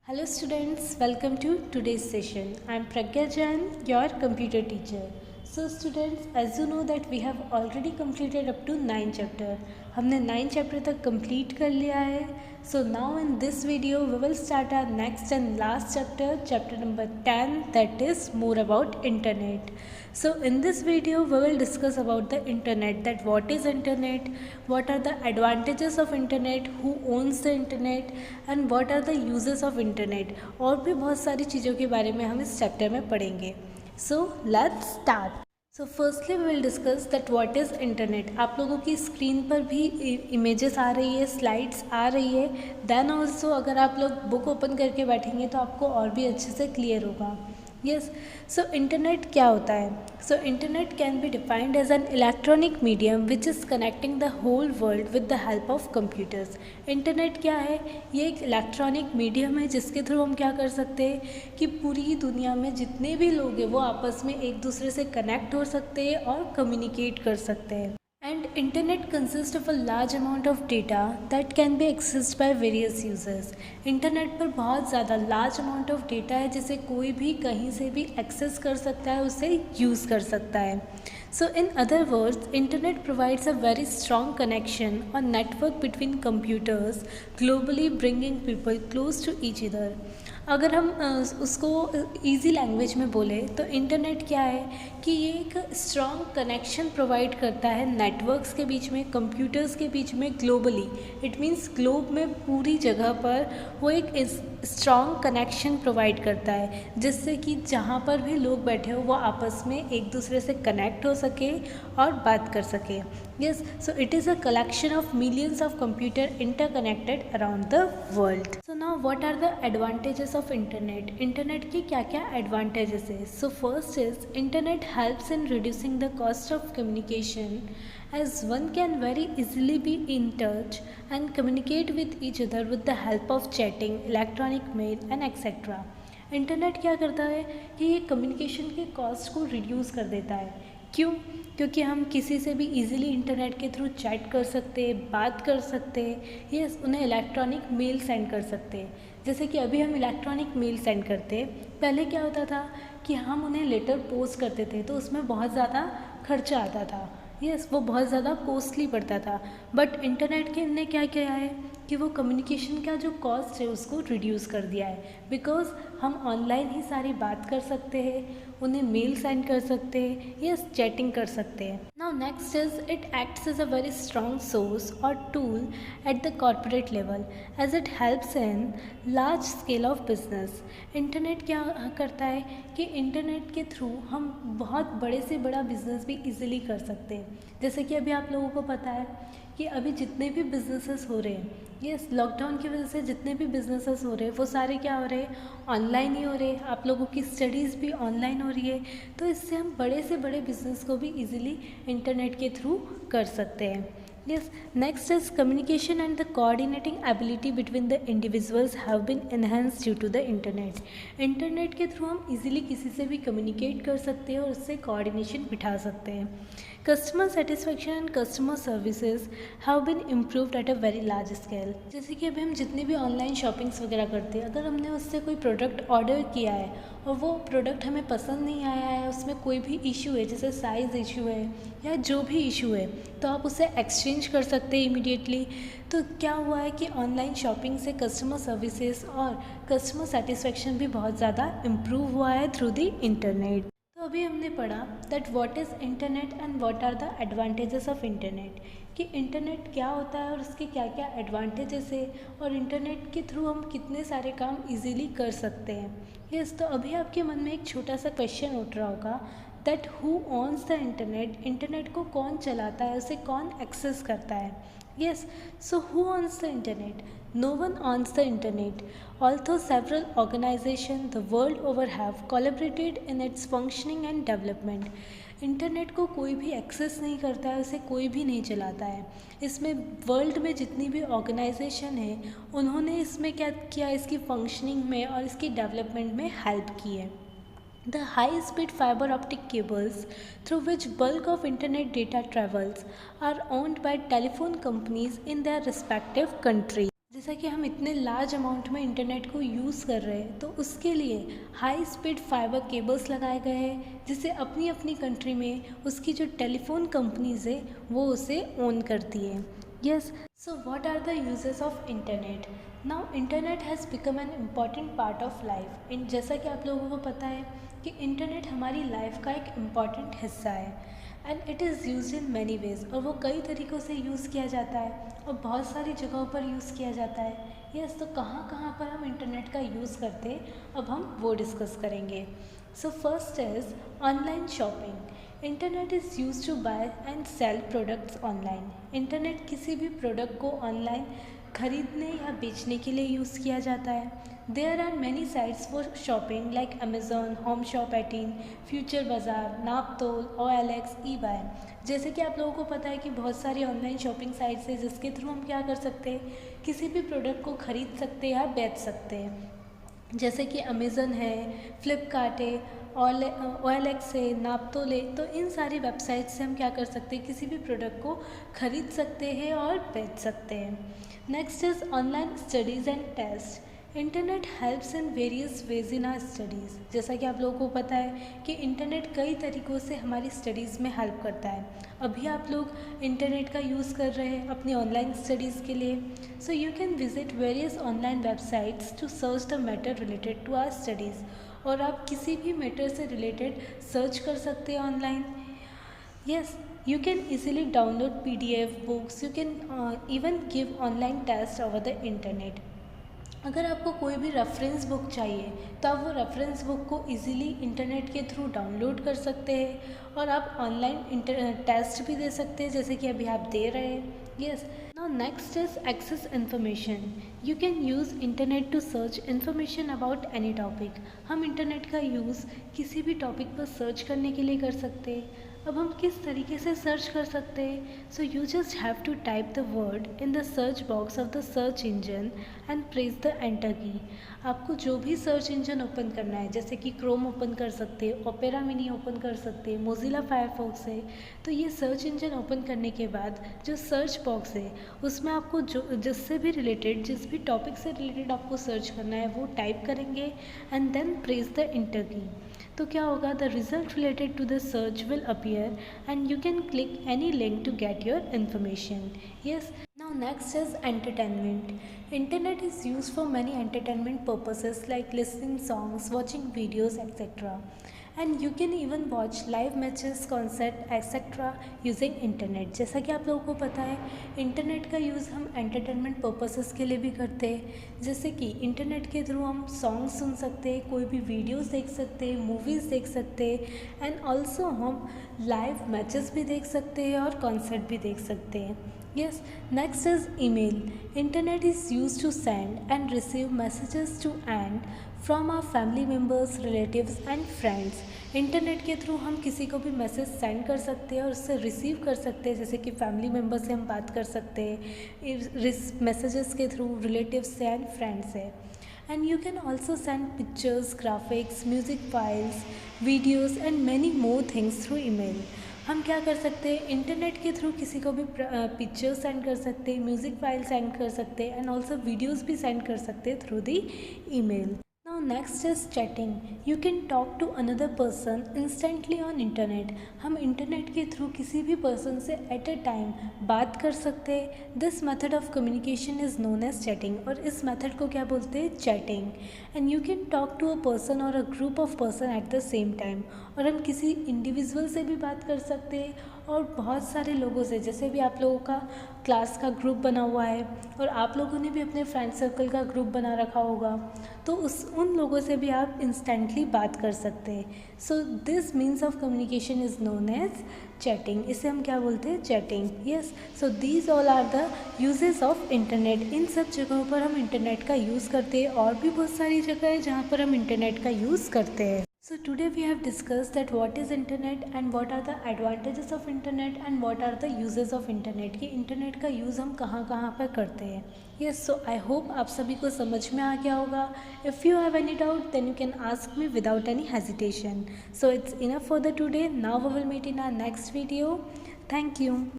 Hello students, welcome to today's session. I am Pragya Jain, your computer teacher. So students, as you know that we have already completed up to 9 chapter. हमने 9 chapter तक complete कर लिया है. So now in this video we will start our next and last chapter, chapter number 10, that is more about internet. So in this video we will discuss about the internet, that what is internet, what are the advantages of internet, who owns the internet and what are the uses of internet. और भी बहुत सारी चीज़ों के बारे में हम इस चैप्टर में पढ़ेंगे. So let's start. So firstly we will discuss that what is internet. आप लोगों की स्क्रीन पर भी इमेजेस आ रही है, स्लाइड्स आ रही है. देन ऑल्सो अगर आप लोग बुक ओपन करके बैठेंगे तो आपको और भी अच्छे से क्लियर होगा. यस, सो इंटरनेट क्या होता है? So internet can be defined as an electronic medium which is connecting the whole world with the help of computers. Internet क्या है? ये एक इलेक्ट्रॉनिक मीडियम है जिसके थ्रू हम क्या कर सकते हैं कि पूरी दुनिया में जितने भी लोग हैं वो आपस में एक दूसरे से कनेक्ट हो सकते हैं और कम्युनिकेट कर सकते हैं. And internet consists of a large amount of data that can be accessed by various users. Internet पर बहुत ज़्यादा लार्ज अमाउंट ऑफ डेटा है जिसे कोई भी कहीं से भी एक्सेस कर सकता है, उसे यूज़ कर सकता है. So in other words, internet provides a very strong connection or network between computers globally, bringing people close to each other. अगर हम उसको इजी लैंग्वेज में बोले तो इंटरनेट क्या है कि ये एक स्ट्रॉन्ग कनेक्शन प्रोवाइड करता है नेटवर्क्स के बीच में, कंप्यूटर्स के बीच में, ग्लोबली. इट मीन्स ग्लोब में पूरी जगह पर वो एक स्ट्रॉन्ग कनेक्शन प्रोवाइड करता है जिससे कि जहाँ पर भी लोग बैठे हो वो आपस में एक दूसरे से कनेक्ट हो सके और बात कर सके. Yes, so it is a collection of millions of computer interconnected around the world. So now what are the advantages of internet. Internet के क्या क्या एडवांटेजेस है? So first is internet helps in reducing the cost of communication as one can very easily be in touch and communicate with each other with the help of chatting, electronic mail and etc. Internet क्या करता है कि ये communication के cost को reduce कर देता है. क्यों? क्योंकि हम किसी से भी इजीली इंटरनेट के थ्रू चैट कर सकते हैं, बात कर सकते हैं, या उन्हें इलेक्ट्रॉनिक मेल सेंड कर सकते हैं. जैसे कि अभी हम इलेक्ट्रॉनिक मेल सेंड करते हैं, पहले क्या होता था कि हम उन्हें लेटर पोस्ट करते थे तो उसमें बहुत ज़्यादा खर्चा आता था. यस, वो बहुत ज़्यादा कॉस्टली पड़ता था. बट इंटरनेट के ने क्या किया है कि वो कम्युनिकेशन का जो कॉस्ट है उसको रिड्यूस कर दिया है. बिकॉज हम ऑनलाइन ही सारी बात कर सकते हैं, उन्हें मेल सेंड कर सकते हैं, यस चैटिंग कर सकते हैं. Now next is it acts as a very strong source और tool at the corporate level as it helps in large scale of business. Internet क्या करता है कि इंटरनेट के थ्रू हम बहुत बड़े से बड़ा बिजनेस भी इजीली कर सकते हैं. जैसे कि अभी आप लोगों को पता है कि अभी जितने भी बिजनेसेस हो रहे हैं, यस लॉकडाउन की वजह से जितने भी बिजनेसेस हो रहे हैं वो सारे क्या हो रहे हैं, ऑनलाइन ही हो रहे हैं. आप लोगों की स्टडीज़ भी ऑनलाइन हो रही है, तो इससे हम बड़े से बड़े बिजनेस को भी इजीली इंटरनेट के थ्रू कर सकते हैं. Yes, next is communication and the coordinating ability between the individuals have been enhanced due to the internet. Internet के थ्रू हम इजीली किसी से भी कम्युनिकेट कर सकते हैं और उससे कोऑर्डिनेशन बिठा सकते हैं. Customer satisfaction and customer services have been improved at a very large scale. जैसे कि अभी हम जितनी भी ऑनलाइन शॉपिंग्स वगैरह करते हैं, अगर हमने उससे कोई प्रोडक्ट ऑर्डर किया है और वो प्रोडक्ट हमें पसंद नहीं आया है, उसमें कोई भी इशू है जैसे साइज़ इशू है या जो भी इशू है, तो आप उसे एक्सचेंज कर सकते हैं इमीडिएटली. तो क्या हुआ है कि ऑनलाइन शॉपिंग से कस्टमर सर्विसेज और कस्टमर सेटिस्फेक्शन भी बहुत ज़्यादा इम्प्रूव हुआ है थ्रू द इंटरनेट. तो अभी हमने पढ़ा that what is internet and what are the advantages of internet, कि इंटरनेट क्या होता है और उसके क्या क्या एडवांटेजेस है और इंटरनेट के थ्रू हम कितने सारे काम इजीली कर सकते हैं. यस, तो अभी आपके मन में एक छोटा सा क्वेश्चन उठ रहा होगा that who owns the internet. Internet को कौन चलाता है, उसे कौन एक्सेस करता है. Yes, so who owns the internet? No one owns the internet, although several organizations the world over have collaborated in its functioning and development. Internet को कोई भी एक्सेस नहीं करता है, उसे कोई भी नहीं चलाता है. इसमें वर्ल्ड में जितनी भी ऑर्गेनाइजेशन है उन्होंने इसमें क्या किया, इसकी फंक्शनिंग में और इसकी डेवलपमेंट में हेल्प की है. The high-speed fiber optic cables through which bulk of internet data travels are owned by telephone companies in their respective countries. जैसा कि हम इतने लार्ज अमाउंट में इंटरनेट को यूज़ कर रहे हैं तो उसके लिए हाई स्पीड फाइबर केबल्स लगाए गए हैं, जिससे अपनी अपनी कंट्री में उसकी जो टेलीफोन कंपनीज है वो उसे ओन करती है। Yes, so what are the uses of internet? Now internet has become an important part of life. जैसा कि आप लोगों को पता है कि इंटरनेट हमारी लाइफ का एक इम्पॉर्टेंट हिस्सा है and it is use in many ways, और वो कई तरीक़ों से यूज़ किया जाता है और बहुत सारी जगहों पर यूज़ किया जाता है। यस, तो कहाँ कहाँ पर हम इंटरनेट का यूज़ करते हैं, अब हम वो डिस्कस करेंगे। So first is online shopping. Internet is use to buy and sell products online. Internet किसी भी प्रोडक्ट को ऑनलाइन खरीदने या बेचने के लिए यूज़ किया जाता है। There are many sites for shopping like Amazon, Home Shop 18, Future Bazaar, Naaptol, OLX, eBay। जैसे कि आप लोगों को पता है कि बहुत सारी ऑनलाइन शॉपिंग साइट्स है जिसके थ्रू हम क्या कर सकते हैं, किसी भी प्रोडक्ट को ख़रीद सकते हैं या बेच सकते हैं। जैसे कि अमेज़न है, फ्लिपकार्ट है, OLX है, नापतोल है। तो इन सारी वेबसाइट से हम क्या कर सकते हैं, किसी भी प्रोडक्ट को ख़रीद सकते हैं और बेच सकते हैं। Next is online studies and test. Internet helps in various ways in our studies. जैसा कि आप लोगों को पता है कि इंटरनेट कई तरीक़ों से हमारी स्टडीज़ में हेल्प करता है। अभी आप लोग इंटरनेट का यूज़ कर रहे हैं अपनी ऑनलाइन स्टडीज़ के लिए। So you can visit various online websites to search the matter related to our studies. और आप किसी भी मैटर से रिलेटेड सर्च कर सकते हैं online. Yes, you can easily download PDF books, you can even give online tests over the internet। अगर आपको कोई भी रेफरेंस बुक चाहिए तो आप वो रेफरेंस बुक को इजीली इंटरनेट के थ्रू डाउनलोड कर सकते हैं और आप ऑनलाइन टेस्ट भी दे सकते हैं, जैसे कि अभी आप दे रहे हैं। Yes, now next is access information. You can use internet to search information about any topic. हम इंटरनेट का यूज़ किसी भी टॉपिक पर सर्च करने के लिए कर सकते हैं। अब हम किस तरीके से सर्च कर सकते हैं? So you just have to type the word in the search box of the search engine and press the enter key. आपको जो भी सर्च इंजन ओपन करना है, जैसे कि क्रोम ओपन कर सकते हैं, ओपेरा मिनी ओपन कर सकते हैं, मोजिला फायरफॉक्स है। तो ये सर्च इंजन ओपन करने के बाद जो सर्च बॉक्स है उसमें आपको जो जिससे भी रिलेटेड, जिस भी टॉपिक से रिलेटेड आपको सर्च करना है वो टाइप करेंगे and then press the enter key. तो क्या होगा, the result related to the search will appear and you can click any link to get your information. Yes, now next is entertainment. Internet is used for many entertainment purposes like listening songs, watching videos, etc. And you can even watch live matches, concert, etc. using internet। जैसा कि आप लोगों को पता है internet का use हम entertainment purposes के लिए भी करते हैं। जैसे कि इंटरनेट के थ्रू हम सॉन्ग सुन सकते हैं, कोई भी वीडियोस देख सकते हैं, मूवीज़ देख सकते हैं एंड ऑल्सो हम लाइव मैचेस भी देख सकते हैं और कॉन्सर्ट भी देख सकते हैं। Yes, next is email. Internet is used to send and receive messages to and from our family members, relatives and friends. Internet के थ्रू हम किसी को भी मैसेज सेंड कर सकते हैं और उससे रिसीव कर सकते हैं, जैसे कि फैमिली मेम्बर से हम बात कर सकते हैं मैसेजेस के थ्रू, रिलेटिव्स से एंड फ्रेंड्स से। And you can also send pictures, graphics, music files, videos and many more things through email। हम क्या कर सकते हैं, इंटरनेट के थ्रू किसी को भी पिक्चर्स सेंड कर सकते हैं, म्यूज़िक फाइल सेंड कर सकते हैं एंड ऑल्सो वीडियोस भी सेंड कर सकते हैं through the email. Now next is chatting. You can talk to another person instantly on internet. हम इंटरनेट के थ्रू किसी भी पर्सन से एट अ टाइम बात कर सकते हैं। This method of communication is known as chatting, और इस मेथड को क्या बोलते हैं, chatting. And you can talk to a person और a group of person at the same time. और हम किसी इंडिविजुअल से भी बात कर सकते हैं और बहुत सारे लोगों से, जैसे भी आप लोगों का क्लास का ग्रुप बना हुआ है और आप लोगों ने भी अपने फ्रेंड सर्कल का ग्रुप बना रखा होगा, तो उन लोगों से भी आप इंस्टेंटली बात कर सकते हैं। So this means of communication is known as chatting. इसे हम क्या बोलते हैं, chatting. Yes, so these all are the uses of internet. इन सब जगहों पर हम इंटरनेट का यूज़ करते हैं, और भी बहुत सारी जगह है जहाँ पर हम इंटरनेट का यूज़ करते हैं। So today we have discussed that what is internet and what are the advantages of internet and what are the uses of internet, कि इंटरनेट का यूज़ हम कहाँ कहाँ पर करते हैं। Yes, so I hope आप सभी को समझ में आ गया होगा। If you have any doubt then you can ask me without any hesitation. So it's enough for the today. Now we will meet in our next video. Thank you.